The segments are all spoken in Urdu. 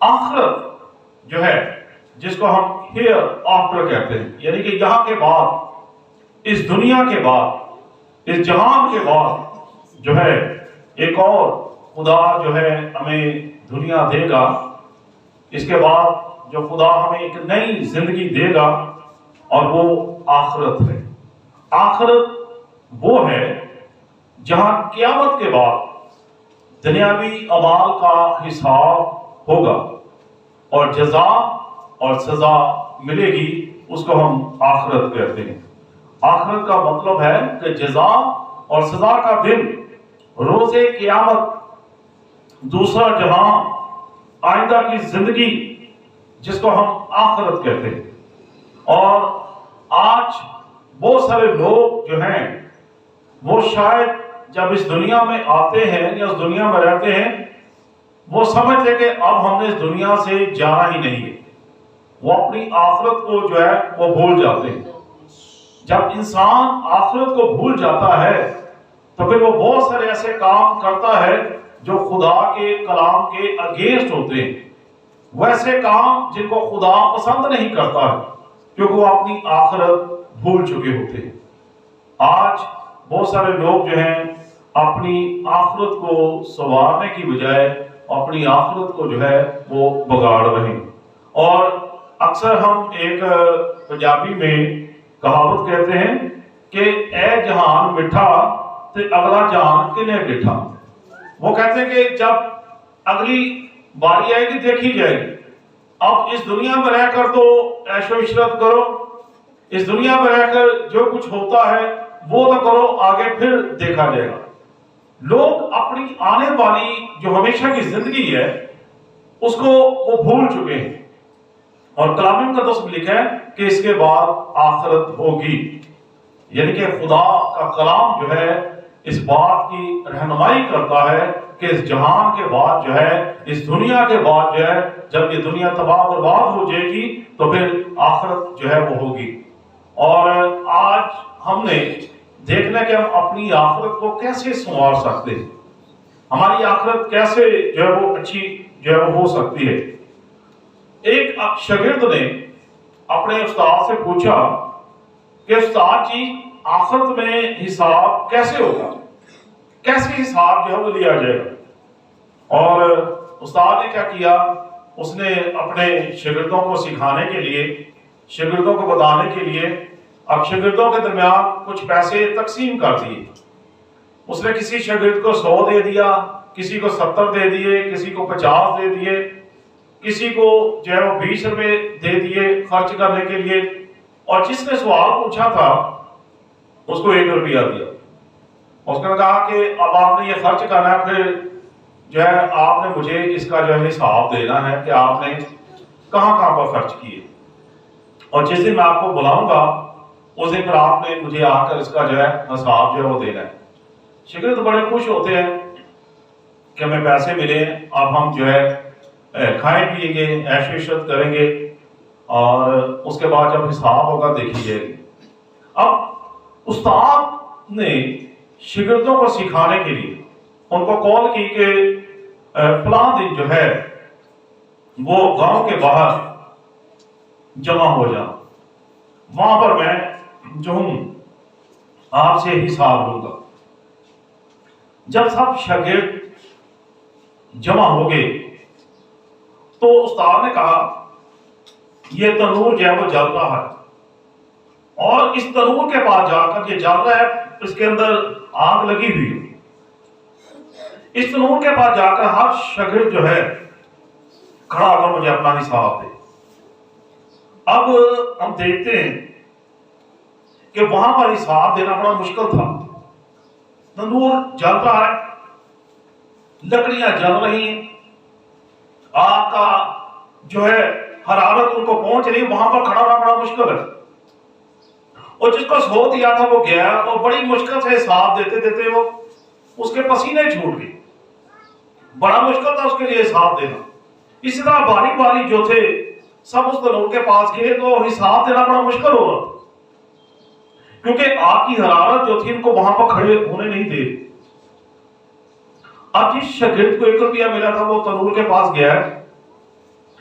آخرت جو ہے جس کو ہم ہیئر آفٹر کہتے ہیں، یعنی کہ یہاں کے بعد، اس دنیا کے بعد، اس جہان کے بعد جو ہے ایک اور خدا جو ہے ہمیں دنیا دے گا. اس کے بعد جو خدا ہمیں ایک نئی زندگی دے گا اور وہ آخرت ہے. آخرت وہ ہے جہاں قیامت کے بعد دنیاوی اعمال کا حساب ہوگا اور جزا اور سزا ملے گی. اس کو ہم آخرت کہتے ہیں. آخرت کا مطلب ہے کہ جزا اور سزا کا دن، روز قیامت، دوسرا جہاں، آئندہ کی زندگی، جس کو ہم آخرت کہتے ہیں. اور آج بہت سارے لوگ جو ہیں وہ شاید جب اس دنیا میں آتے ہیں یا اس دنیا میں رہتے ہیں وہ سمجھتے کہ اب ہم نے اس دنیا سے جانا ہی نہیں ہے. وہ اپنی آخرت کو جو ہے وہ بھول جاتے ہیں. جب انسان آخرت کو بھول جاتا ہے تو پھر وہ بہت سارے ایسے کام کرتا ہے جو خدا کے کلام کے اگینسٹ ہوتے ہیں، ویسے کام جن کو خدا پسند نہیں کرتا ہے کیونکہ وہ اپنی آخرت بھول چکے ہوتے ہیں. آج بہت سارے لوگ جو ہیں اپنی آخرت کو سنوارنے کی بجائے اپنی آخرت کو جو ہے وہ بگاڑ رہے ہیں. اور اکثر ہم ایک پنجابی میں کہاوت کہتے ہیں کہ اے جہان مٹھا تے اگلا جہان کنے ڈٹھا. وہ کہتے ہیں کہ جب اگلی باری آئے گی دیکھی جائے گی. اب اس دنیا میں رہ کر تو عیش و عشرت کرو، اس دنیا میں رہ کر جو کچھ ہوتا ہے وہ تو کرو، آگے پھر دیکھا جائے گا. لوگ اپنی آنے والی جو ہمیشہ کی زندگی ہے اس کو وہ بھول چکے ہیں. اور کلام مقدس میں لکھا ہے کہ اس کے بعد آخرت ہوگی، یعنی کہ خدا کا کلام جو ہے اس بات کی رہنمائی کرتا ہے کہ اس جہان کے بعد جو ہے، اس دنیا کے بعد جو ہے، جب یہ دنیا تباہ و برباد ہو جائے گی تو پھر آخرت جو ہے وہ ہوگی. اور آج ہم نے دیکھنا کہ ہم اپنی آخرت کو کیسے سنوار سکتے ہیں، ہماری آخرت کیسے جو ہے وہ اچھی جو ہے وہ ہو سکتی ہے. ایک شاگرد نے اپنے استاد سے پوچھا کہ استاد جی آخرت میں حساب کیسے ہوگا، کیسے حساب جو ہے وہ لیا جائے گا. اور استاد نے کیا کیا، اس نے اپنے شاگردوں کو سکھانے کے لیے، شاگردوں کو بتانے کے لیے اب شاگردوں کے درمیان کچھ پیسے تقسیم کر دیے. اس نے کسی شاگرد کو 100 دے دیا، کسی کو 70 دے دیے، کسی کو 50 دے دیے، کسی کو جو ہے وہ 20 روپے دے دیے خرچ کرنے کے لیے. اور جس نے سوال پوچھا تھا اس کو 1 روپیہ دیا. اس نے کہا کہ اب آپ نے یہ خرچ کرنا ہے، پھر جو ہے آپ نے مجھے اس کا جو ہے حساب دینا ہے کہ آپ نے کہاں کہاں پر خرچ کیے. اور جس دن میں آپ کو بلاؤں گا اس دن پر آپ نے مجھے آ کر اس کا جو ہے حساب جو ہے وہ دینا ہے. شاگرد بڑے خوش ہوتے ہیں کہ ہمیں پیسے ملے، اب ہم جو ہے کھائیں پیئیں گے، عیش و عشرت کریں گے، اور اس کے بعد جب حساب ہوگا دیکھی جائے گی. اب استاد نے شاگردوں کو سکھانے کے لیے ان کو کال کی کہ فلاں دن جو ہے وہ گاؤں کے باہر جمع ہو جا، وہاں پر میں جو ہوں آپ سے حساب لوں گا. جب سب شاگرد جمع ہو گئے تو استاد نے کہا یہ تنور جو ہے وہ جل رہا ہے، اور اس تنور کے پاس جا کر یہ جل رہا ہے، اس کے اندر آگ لگی ہوئی ہے، اس تنور کے پاس جا کر ہر شاگرد جو ہے کھڑا کر مجھے اپنا حساب دے. اب ہم دیکھتے ہیں کہ وہاں پر حساب دینا بڑا مشکل تھا. تندور جل رہا ہے، لکڑیاں جل رہی ہیں، آگ کا جو ہے حرارت ان کو پہنچ رہی ہے، وہاں پر کھڑا ہونا بڑا مشکل ہے. اور جس کو 100 دیا تھا وہ گیا اور بڑی مشکل سے حساب دیتے دیتے وہ اس کے پسینے چھوٹ گئے. بڑا مشکل تھا اس کے لیے حساب دینا. اسی طرح باری باری جو تھے سب اس تنور کے پاس گئے تو حساب دینا بڑا مشکل ہو رہا، کیونکہ آگ کی حرارت جو تھی ان کو وہاں پر کھڑے ہونے نہیں دے. اب جس شاگرد کو 1 روپیہ ملا تھا وہ تنور کے پاس گیا ہے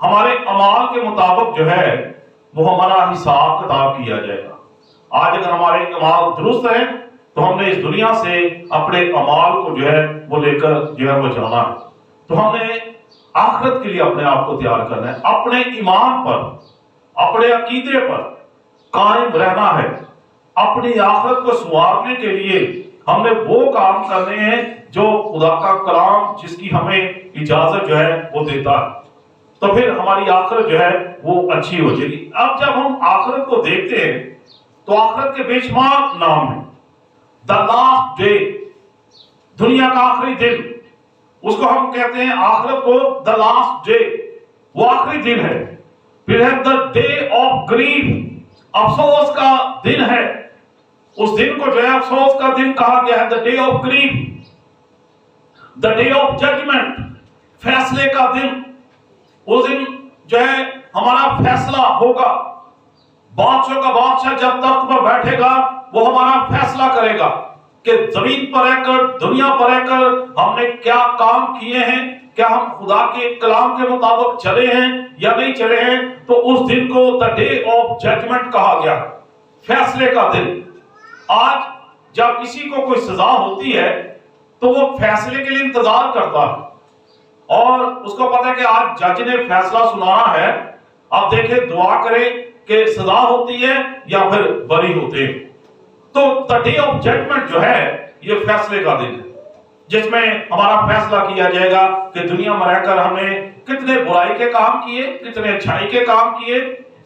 ہمارے اعمال کے مطابق جو ہے وہ ہمارا حساب کتاب کیا جائے گا. آج اگر ہمارے اعمال درست ہیں تو ہم نے اس دنیا سے اپنے اعمال کو جو ہے وہ لے کر جو ہے وہ جانا ہے. تو ہم نے آخرت کے لیے اپنے آپ کو تیار کرنا ہے، اپنے ایمان پر، اپنے عقیدے پر قائم رہنا ہے. اپنی آخرت کو سنوارنے کے لیے ہم نے وہ کام کرنے ہیں جو خدا کا کلام جس کی ہمیں اجازت جو ہے وہ دیتا ہے. تو پھر ہماری آخرت جو ہے وہ اچھی ہو جائے گی. اب جب ہم آخرت کو دیکھتے ہیں تو آخرت کے بے شمار نام ہیں. دا لاسٹ ڈے، دنیا کا آخری دن، اس کو ہم کہتے ہیں آخرت کو دا لاسٹ ڈے، وہ آخری دن ہے. پھر ہے دا ڈے آف گریف، افسوس کا دن ہے. اس دن کو جو ہے افسوس کا دن کہا گیا ہے، the day of grief. The day of judgement, فیصلے کا دن. اس دن جو ہے ہمارا فیصلہ ہوگا. بادشاہ کا بادشاہ جب تخت پر بیٹھے گا وہ ہمارا فیصلہ کرے گا کہ زمین پر رہ کر، دنیا پر رہ کر ہم نے کیا کام کیے ہیں، کیا ہم خدا کے کلام کے مطابق چلے ہیں یا نہیں چلے ہیں. تو اس دن کو دا ڈے آف ججمنٹ کہا گیا، فیصلے کا دن. آج جب کسی کو کوئی سزا ہوتی ہے تو وہ فیصلے کے لیے انتظار کرتا ہے اور اس کو پتا ہے کہ آج جج نے فیصلہ سنانا ہے. آپ دیکھیں، دعا کریں کہ سزا ہوتی ہے یا پھر بری ہوتے ہیں. تو دا ڈے آف ججمنٹ جو ہے یہ فیصلے کا دن ہے، جس میں ہمارا فیصلہ کیا جائے گا کہ دنیا میں رہ کر ہم نے کتنے برائی کے کام کیے، کتنے اچھائی کے کام کیے،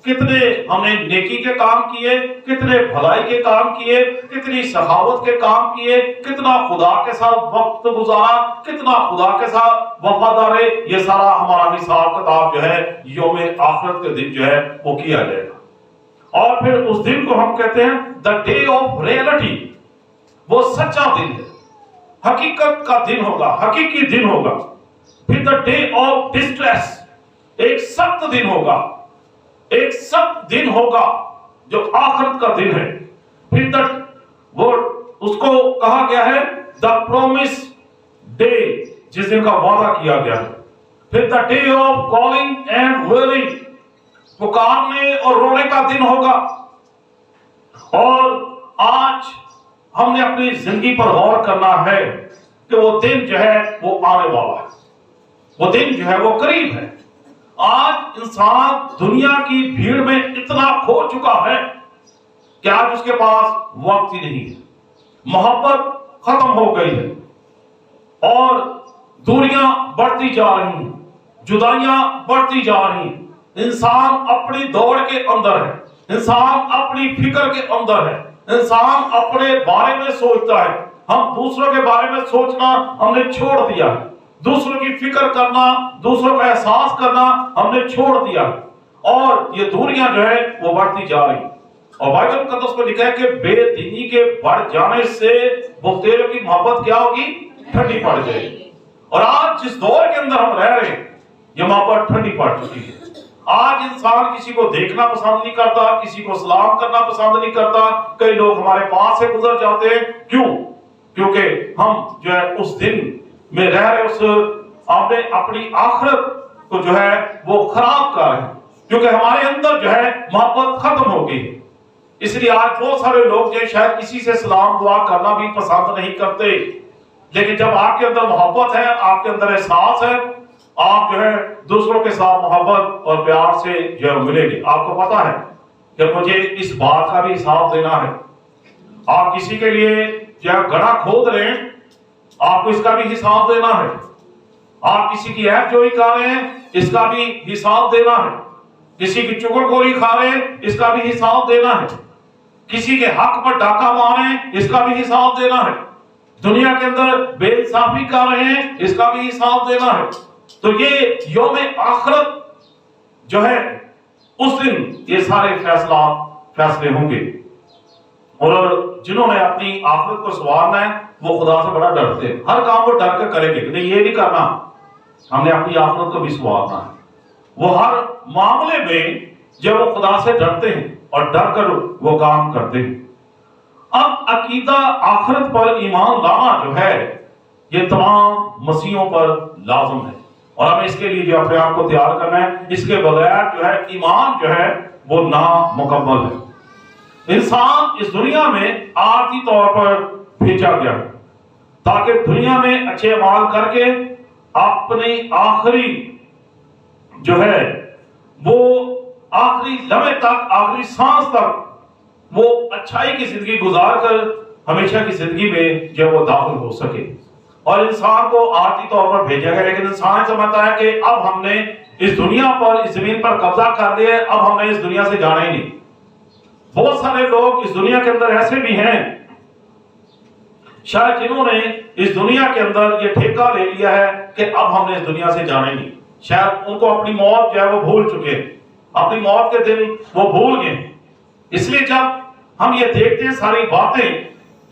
کتنے ہم نے نیکی کے کام کیے، کتنے بھلائی کے کام کیے، کتنی سخاوت کے کام کیے، کتنا خدا کے ساتھ وقت گزارا، کتنا خدا کے ساتھ وفادار رہے. یہ سارا ہمارا حساب کتاب جو ہے یوم آخرت کے دن جو ہے وہ کیا جائے گا. اور پھر اس دن کو ہم کہتے ہیں دا ڈے آف ریئلٹی، وہ سچا دن ہے، حقیقت کا دن ہوگا، حقیقی دن ہوگا. پھر دا ڈے آف ڈسٹریس، ایک سخت دن ہوگا، ایک سخت دن ہوگا جو آخرت کا دن ہے. پھر وہ اس کو کہا گیا ہے دا پرومس ڈے، جس دن کا وعدہ کیا گیا ہے. پھر the day of calling and wailing, پکارنے اور رونے کا دن ہوگا. اور آج ہم نے اپنی زندگی پر غور کرنا ہے کہ وہ دن جو ہے وہ آنے والا ہے، وہ دن جو ہے وہ قریب ہے. آج انسان دنیا کی بھیڑ میں اتنا کھو چکا ہے کہ آج اس کے پاس وقت ہی نہیں ہے. محبت ختم ہو گئی ہے اور دوریاں بڑھتی جا رہی ہیں، جدائیاں بڑھتی جا رہی ہیں. انسان اپنی دوڑ کے اندر ہے، انسان اپنی فکر کے اندر ہے، انسان اپنے بارے میں سوچتا ہے. ہم دوسروں کے بارے میں سوچنا ہم نے چھوڑ دیا ہے، دوسروں کی فکر کرنا، دوسروں کا احساس کرنا ہم نے چھوڑ دیا ہے. اور یہ دوریاں جو ہے وہ بڑھتی جا رہی ہیں. اور بائبل مقدس میں لکھا ہے کہ بے دینی کے بڑھ جانے سے مختلف کی محبت کیا ہوگی؟ ٹھنڈی پڑ جائے گی. اور آج جس دور کے اندر ہم رہ رہے ہیں یہ محبت ٹھنڈی پڑ چکی ہے. آج انسان کسی کو دیکھنا پسند نہیں کرتا، کسی کو سلام کرنا پسند نہیں کرتا. کئی لوگ ہمارے پاس سے گزر جاتے ہیں. کیوں؟ کیونکہ ہم جو ہے اس دن میں رہ رہے، اس ہم نے اپنی آخرت کو جو ہے وہ خراب کر رہے ہیں، کیونکہ ہمارے اندر جو ہے محبت ختم ہو گئی. اس لیے آج بہت سارے لوگ جو شاید کسی سے سلام دعا کرنا بھی پسند نہیں کرتے. لیکن جب آپ کے اندر محبت ہے، آپ کے اندر احساس ہے، آپ جو ہے دوسروں کے ساتھ محبت اور پیار سے جو ملے گی. آپ کو پتا ہے کہ مجھے اس بات کا بھی حساب دینا ہے. آپ کسی کے لیے جو گڑھا کھود رہے ہیں، آپ کو اس کا بھی حساب دینا ہے. آپ کسی کی عیب جوئی کر رہے ہیں، اس کا بھی حساب دینا ہے. کسی کی چغل خوری کھا رہے ہیں، اس کا بھی حساب دینا ہے. کسی کے حق پر ڈاکہ مار رہے ہیں، اس کا بھی حساب دینا ہے. دنیا کے اندر بے انصافی کر رہے ہیں، اس کا بھی حساب دینا ہے. تو یہ یوم آخرت جو ہے اس دن یہ سارے فیصلے ہوں گے. اور جنہوں نے اپنی آخرت کو سنوارنا ہے وہ خدا سے بڑا ڈرتے ہیں. ہر کام وہ ڈر کر کریں گے کہ نہیں یہ نہیں کرنا، ہم نے اپنی آخرت کو بھی سنوارنا ہے. وہ ہر معاملے میں جب وہ خدا سے ڈرتے ہیں اور ڈر کر وہ کام کرتے ہیں. اب عقیدہ آخرت پر ایمان لانا جو ہے یہ تمام مسیحوں پر لازم ہے. اور ہمیں اس کے لیے جو اپنے آپ کو تیار کرنا ہے. اس کے بغیر جو ہے ایمان جو ہے وہ نامکمل ہے. انسان اس دنیا میں عارضی طور پر بھیجا گیا تاکہ دنیا میں اچھے اعمال کر کے اپنی آخری جو ہے وہ آخری لمحے تک، آخری سانس تک وہ اچھائی کی زندگی گزار کر ہمیشہ کی زندگی میں جو وہ داخل ہو سکے. اور انسان کو عارضی طور پر بھیجا گیا، لیکن انسان سمجھتا ہے کہ اب ہم نے اس دنیا پر، اس زمین پر قبضہ کر لیا، اب ہم نے اس دنیا سے جانا ہی نہیں. بہت سارے لوگ اس دنیا کے اندر ایسے بھی ہیں شاید جنہوں نے اس دنیا کے اندر یہ ٹھیکہ لے لیا ہے کہ اب ہم نے اس دنیا سے جانا ہی نہیں. شاید ان کو اپنی موت جو ہے وہ بھول چکے، اپنی موت کے دن وہ بھول گئے. اس لیے جب ہم یہ دیکھتے ہیں ساری باتیں،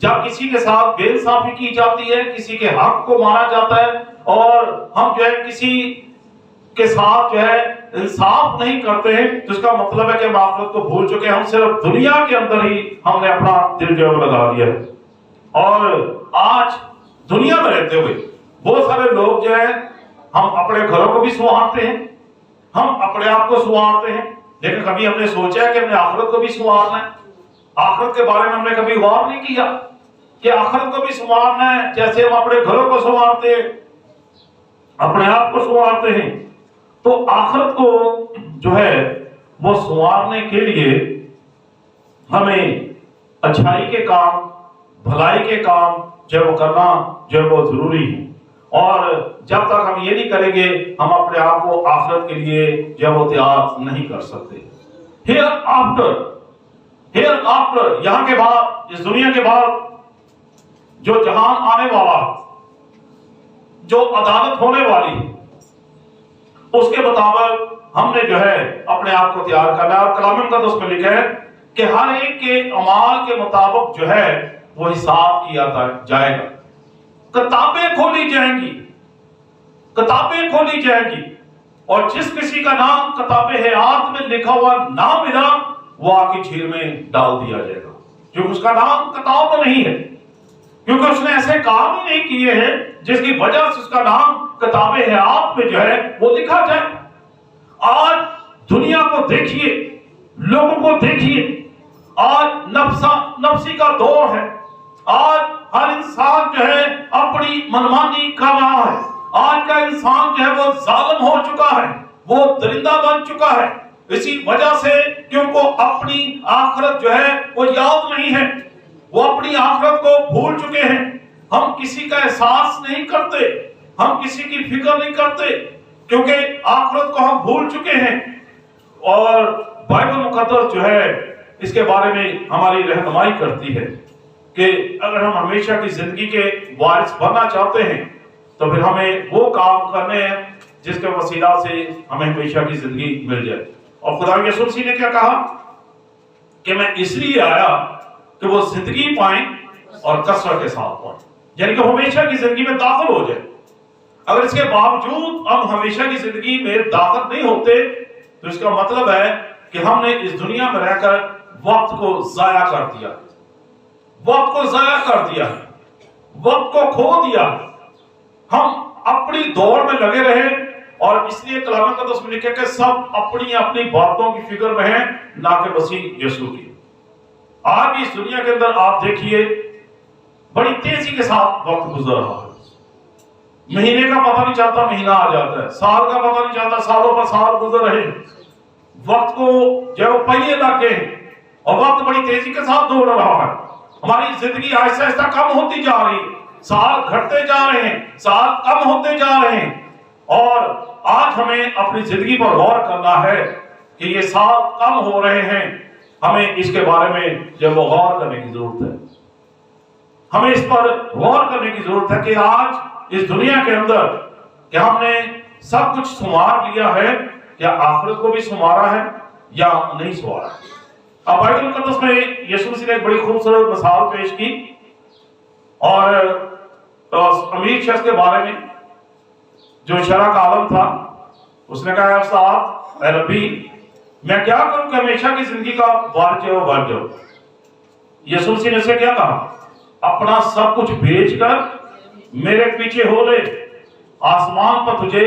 جب کسی کے ساتھ بے انصافی کی جاتی ہے، کسی کے حق کو مارا جاتا ہے، اور ہم جو ہے کسی کے ساتھ جو ہے انصاف نہیں کرتے ہیں، تو اس کا مطلب ہے کہ ہم آخرت کو بھول چکے ہیں. ہم صرف دنیا کے اندر ہی ہم نے اپنا دل جو ہے لگا دیا ہے. اور آج دنیا میں رہتے ہوئے بہت سارے لوگ جو ہے ہم اپنے گھروں کو بھی سنوارتے ہیں، ہم اپنے آپ کو سنوارتے ہیں، لیکن کبھی ہم نے سوچا ہے کہ ہم نے آخرت کو بھی سنوارنا ہے؟ آخرت کے بارے میں ہم نے کبھی غور نہیں کیا کہ آخرت کو بھی سنوارنا ہے. جیسے ہم اپنے گھروں کو سنوارتے ہیں، اپنے آپ کو سنوارتے ہیں، تو آخرت کو جو ہے وہ سنوارنے کے لیے ہمیں اچھائی کے کام، بھلائی کے کام جو وہ کرنا جو وہ ضروری ہے. اور جب تک ہم یہ نہیں کریں گے ہم اپنے آپ کو آخرت کے لیے جو وہ تیار نہیں کر سکتے. ہیئر آفٹر یہاں کے بعد، اس دنیا کے بعد جو جہان آنے والا، جو عدالت ہونے والی، اس کے مطابق ہم نے جو ہے اپنے آپ کو تیار کرنا ہے. اور کلام مقدس میں لکھا ہے کہ ہر ایک کے اعمال کے مطابق جو ہے وہ حساب کیا جائے گا. کتابیں کھولی جائیں گی، کتابیں کھولی جائیں گی، اور جس کسی کا نام کتاب حیات میں لکھا ہوا نہ ملا وہ آگ کی جھیل میں ڈال دیا جائے گا. کیونکہ اس کا نام کتاب میں نہیں ہے، کیونکہ اس نے ایسے کام ہی نہیں کیے ہیں جس کی وجہ سے اس کا نام کتاب حیات میں جو ہے وہ لکھا جائے. آج دنیا کو دیکھیے، لوگوں کو دیکھیے، آج نفسی کا دور ہے. آج ہر انسان جو ہے اپنی منمانی کر رہا ہے. آج کا انسان جو ہے وہ ظالم ہو چکا ہے، وہ درندہ بن چکا ہے، اسی وجہ سے کہ ان کو اپنی آخرت جو ہے وہ یاد نہیں ہے. وہ اپنی آخرت کو بھول چکے ہیں. ہم کسی کا احساس نہیں کرتے، ہم کسی کی فکر نہیں کرتے، کیونکہ آخرت کو ہم بھول چکے ہیں. اور بائبل مقدس جو ہے اس کے بارے میں ہماری رہنمائی کرتی ہے کہ اگر ہم ہمیشہ کی زندگی کے وارث بننا چاہتے ہیں تو پھر ہمیں وہ کام کرنے ہیں جس کے وسیلہ سے ہمیں ہمیشہ کی زندگی مل جائے. اور خدا یسوع مسیح نے کیا کہا کہ میں اس لیے آیا کہ وہ زندگی پائیں اور کثرت کے ساتھ پائیں، یعنی کہ ہمیشہ کی زندگی میں داخل ہو جائے. اگر اس کے باوجود ہم ہمیشہ کی زندگی میں داخل نہیں ہوتے تو اس کا مطلب ہے کہ ہم نے اس دنیا میں رہ کر وقت کو ضائع کر دیا، وقت کو ضائع کر دیا، وقت کو کھو دیا. ہم اپنی دوڑ میں لگے رہے، اور اس لیے کلام مقدس میں لکھا کہ سب اپنی اپنی باتوں کی فکر میں ہیں، نہ کہ مسیح یسوع کی. آج بھی اس دنیا کے اندر آپ دیکھیے بڑی تیزی کے ساتھ وقت گزر رہا ہے. مہینے کا پتہ نہیں چلتا مہینہ آ جاتا ہے، سال کا پتہ نہیں چلتا سالوں پر سال گزر رہے ہیں. وقت کو جو پہیے لگ گئے اور وقت بڑی تیزی کے ساتھ دوڑ رہا ہے. ہماری زندگی آہستہ آہستہ کم ہوتی جا رہی ہے، سال گھٹتے جا رہے ہیں، سال کم ہوتے جا رہے ہیں. اور آج ہمیں اپنی زندگی پر غور کرنا ہے کہ یہ سال کم ہو رہے ہیں. ہمیں اس کے بارے میں جب وہ غور کرنے کی ضرورت ہے. ہمیں اس پر غور کرنے کی ضرورت ہے کہ آج اس دنیا کے اندر کہ ہم نے سب کچھ سنوار لیا ہے، یا آخرت کو بھی سنوارا ہے یا نہیں سنوارا. اب بائبل مقدس میں یسوع مسیح نے ایک بڑی خوبصورت مثال پیش کی، اور امیر شخص کے بارے میں جو شرح کا عالم تھا. اس نے کہا استاد اے ربی میں کیا کروں کہ ہمیشہ کی زندگی کا وارث جو بن جاؤں. یسوع مسیح نے اسے کیا کہا؟ اپنا سب کچھ بیچ کر میرے پیچھے ہو لے، آسمان پر تجھے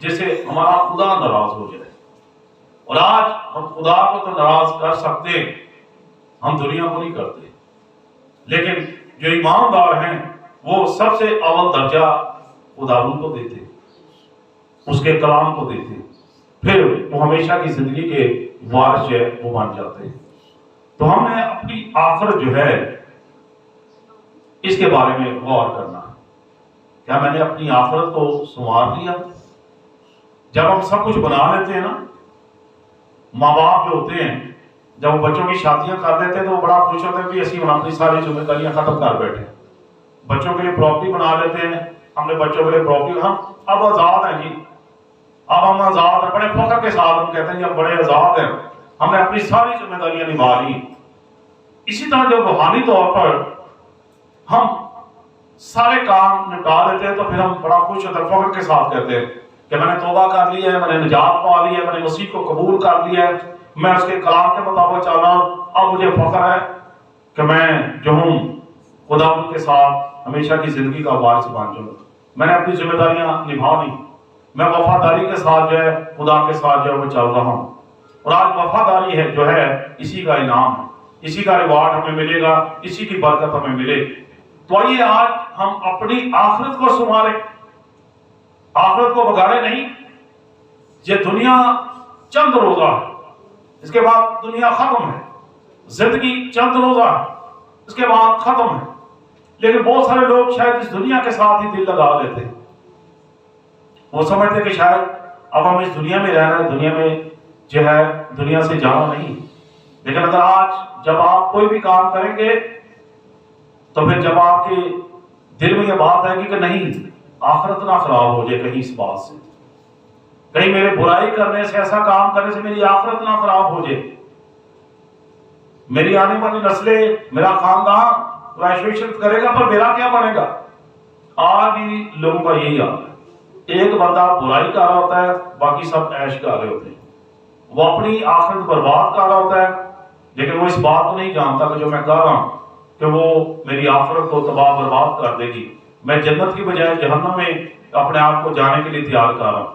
جس سے ہمارا خدا ناراض ہو جائے. اور آج ہم خدا کو تو ناراض کر سکتے ہیں، ہم دنیا کو نہیں کرتے. لیکن جو ایماندار ہیں وہ سب سے اول درجہ خداوند کو دیتے، اس کے کلام کو دیتے، پھر وہ ہمیشہ کی زندگی کے وارث جو ہے وہ بن جاتے ہیں. تو ہم نے اپنی آخرت جو ہے اس کے بارے میں غور کرنا ہے. کیا میں نے اپنی آخرت کو سنوار لیا؟ جب ہم سب کچھ بنا لیتے ہیں نا، ماں باپ جو ہوتے ہیں جب وہ بچوں کی شادیاں کر دیتے ہیں تو وہ بڑا خوش ہوتے ہیں کہ اسی ہم اپنی ساری ذمہ داریاں ختم کر بیٹھے. بچوں کے لیے پراپرٹی بنا لیتے ہیں، ہم نے بچوں کے لیے پراپرٹی، ہم اب آزاد ہیں جی، اب ہم آزاد ہیں. بڑے فخر کے ساتھ ہم کہتے ہیں اب بڑے آزاد ہیں، ہم نے اپنی ساری ذمہ داریاں نبھا لی. اسی طرح جب روحانی طور پر ہم سارے کام نپٹا لیتے ہیں تو پھر ہم بڑا خوش ہوتے ہیں، فخر کے ساتھ کہتے ہیں کہ میں نے توبہ کر لی ہے، میں نے نجات پا لی ہے، میں نے مسیح کو قبول کر لیا ہے، میں اس کے کلام کے مطابق چل رہا ہوں. اب مجھے فخر ہے کہ میں جو ہوں خدا کے ساتھ ہمیشہ کی زندگی کا وارث بن جاؤں. میں نے اپنی ذمہ داریاں نبھا لی، میں وفاداری کے ساتھ جو ہے خدا کے ساتھ جو ہے وہ چل رہا ہوں. اور آج وفاداری ہے جو ہے اسی کا انعام ہے، اسی کا ریوارڈ ہمیں ملے گا، اسی کی برکت ہمیں ملے. تو آئیے آج ہم اپنی آخرت کو سنواریں، آخرت کو بگاڑے نہیں. یہ دنیا چند روزہ ہے، اس کے بعد دنیا ختم ہے. زندگی چند روزہ ہے، اس کے بعد ختم ہے. لیکن بہت سارے لوگ شاید اس دنیا کے ساتھ ہی دل لگا لیتے ہیں. وہ سمجھتے کہ شاید اب ہم اس دنیا میں رہنا ہے، دنیا میں جو ہے دنیا سے جانا نہیں. لیکن اگر آج جب آپ کوئی بھی کام کریں گے تو پھر جب آپ کے دل میں یہ بات آئے گی کہ نہیں آخرت نہ خراب ہو جائے کہیں اس بات سے، کہیں میرے برائی کرنے سے، ایسا کام کرنے سے میری آخرت نہ خراب ہو جائے، میری آنے والی نسلیں، میرا خاندان عیش و عشرت کرے گا پر میرا کیا بنے گا. آج بھی لوگوں کا یہی حال ہے. ایک بندہ برائی کر رہا ہوتا ہے، باقی سب عیش کر رہے ہوتے ہیں. وہ اپنی آخرت برباد کر رہا ہوتا ہے، لیکن وہ اس بات کو نہیں جانتا کہ جو میں کر رہا ہوں کہ وہ میری آخرت کو تباہ برباد کر دے گی. میں جنت کی بجائے جہنم میں اپنے آپ کو جانے کے لیے تیار کر رہا ہوں.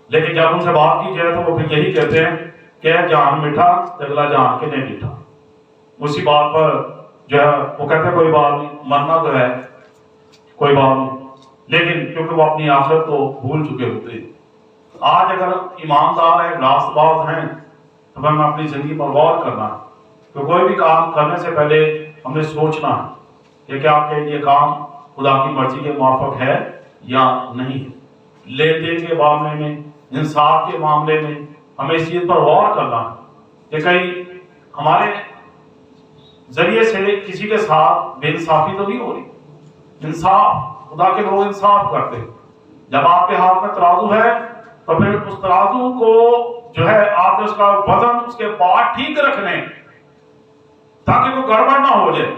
لیکن جب ان سے بات کی جائے تو وہ پھر یہی کہتے ہیں کہ جان میٹھا اگلا جان کے نہیں میٹھا. اسی بات پر جو ہے وہ کہتے ہیں کوئی بات نہیں، مرنا تو ہے کوئی بات نہیں، لیکن کیونکہ وہ اپنی آخرت کو بھول چکے ہوتے ہیں. آج اگر ایماندار ہیں، راست باز ہیں، تو ہمیں اپنی زندگی پر غور کرنا ہے کہ کوئی بھی کام کرنے سے پہلے ہم نے سوچنا ہے کہ کیا کہ یہ کام خدا کی مرضی کے موافق ہے یا نہیں. لین دین کے معاملے میں، انصاف کے معاملے میں ہمیں اس چیز پر غور کرنا ہے کہ کہیں ہمارے ذریعے سے کسی کے ساتھ بے انصافی تو نہیں ہو رہی. انصاف، خدا کے لوگ انصاف کرتے ہیں. جب آپ کے ہاتھ میں ترازو ہے تو پھر اس ترازو کو جو ہے آپ نے اس کا وزن، اس کے پارٹ ٹھیک رکھنے تاکہ وہ گڑبڑ نہ ہو جائے.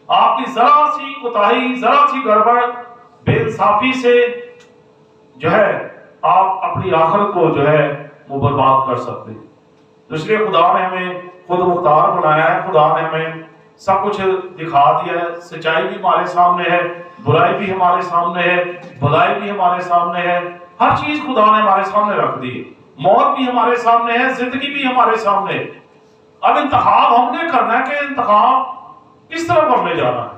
آپ کی ذرا سی کوتاہی، ذرا سی گڑبڑ، بے انصافی سے جو ہے آپ اپنی آخرت کو جو ہے وہ برباد کر سکتے ہیں. تو اس لیے خدا نے ہمیں خود مختار بنایا ہے، خدا نے ہمیں سب کچھ دکھا دیا ہے. سچائی بھی ہمارے سامنے ہے، برائی بھی ہمارے سامنے ہے، بھلائی بھی ہمارے سامنے ہے. ہر چیز خدا نے ہمارے سامنے رکھ دی. موت بھی ہمارے سامنے ہے، زندگی بھی ہمارے سامنے ہے. اب انتخاب ہم نے کرنا ہے کہ انتخاب کس طرف ہم نے جانا ہے.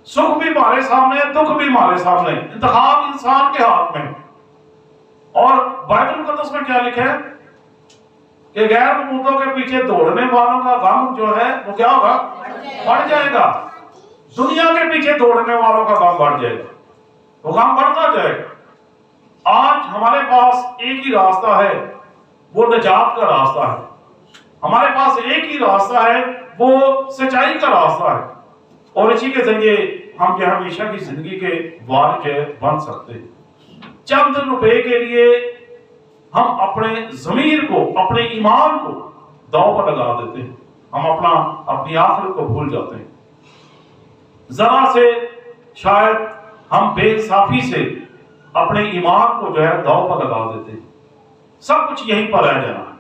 سکھ بھی ہمارے سامنے ہے، دکھ بھی ہمارے سامنے ہے. انتخاب انسان کے ہاتھ میں. اور بائبل مقدس میں کیا لکھا ہے کہ غیر مردوں کے پیچھے دوڑنے والوں کا غم جو ہے وہ کیا ہوگا؟ بڑھ جائے گا. دنیا کے پیچھے دوڑنے والوں کا غم بڑھ جائے گا، وہ غم بڑھتا جائے گا. آج ہمارے پاس ایک ہی راستہ ہے، وہ نجات کا راستہ ہے. ہمارے پاس ایک ہی راستہ ہے، وہ سچائی کا راستہ ہے. اور اسی کے ذریعے ہم یہ ہمیشہ کی زندگی کے وارث بن سکتے ہیں. چند روپے کے لیے ہم اپنے ضمیر کو، اپنے ایمان کو داؤ پر لگا دیتے ہیں. ہم اپنی آخرت کو بھول جاتے ہیں. ذرا سے شاید ہم بے انصافی سے اپنے ایمان کو جو ہے داؤ پر لگا دیتے ہیں. سب کچھ یہیں پر رہ جانا ہے،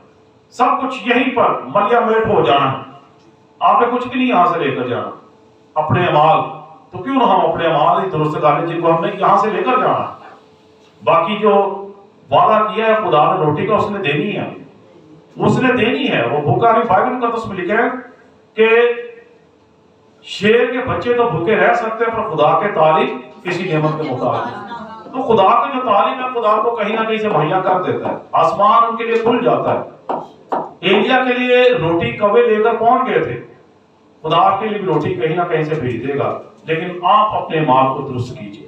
سب کچھ یہیں پر ملیا میٹ ہو جانا ہے. آپ نے کچھ بھی نہیں یہاں سے لے کر جانا. اپنے اعمال تو کیوں نہ ہم اپنے اعمال ہی درست کر لیں جن کو ہم نے یہاں سے لے کر جانا ہے. باقی جو وعدہ کیا ہے خدا نے روٹی کا، اس نے دینی ہے، اس نے دینی ہے، وہ بھوکا نہیں۔ بائبل مقدس میں لکھا ہے کہ شیر کے بچے تو بھوکے رہ سکتے ہیں پر خدا کے طالب کسی نعمت کے محتاج نہیں۔ تو خدا کے جو طالب ہے خدا کو کہیں نہ کہیں سے مہیا کر دیتا ہے، آسمان ان کے لیے کھل جاتا ہے۔ ایلیا کے لیے روٹی کوے لے کر پہنچ گئے تھے، خدا کے لیے بھی روٹی کہیں نہ کہیں سے بھیج دے گا، لیکن آپ اپنے مال کو درست کیجئے۔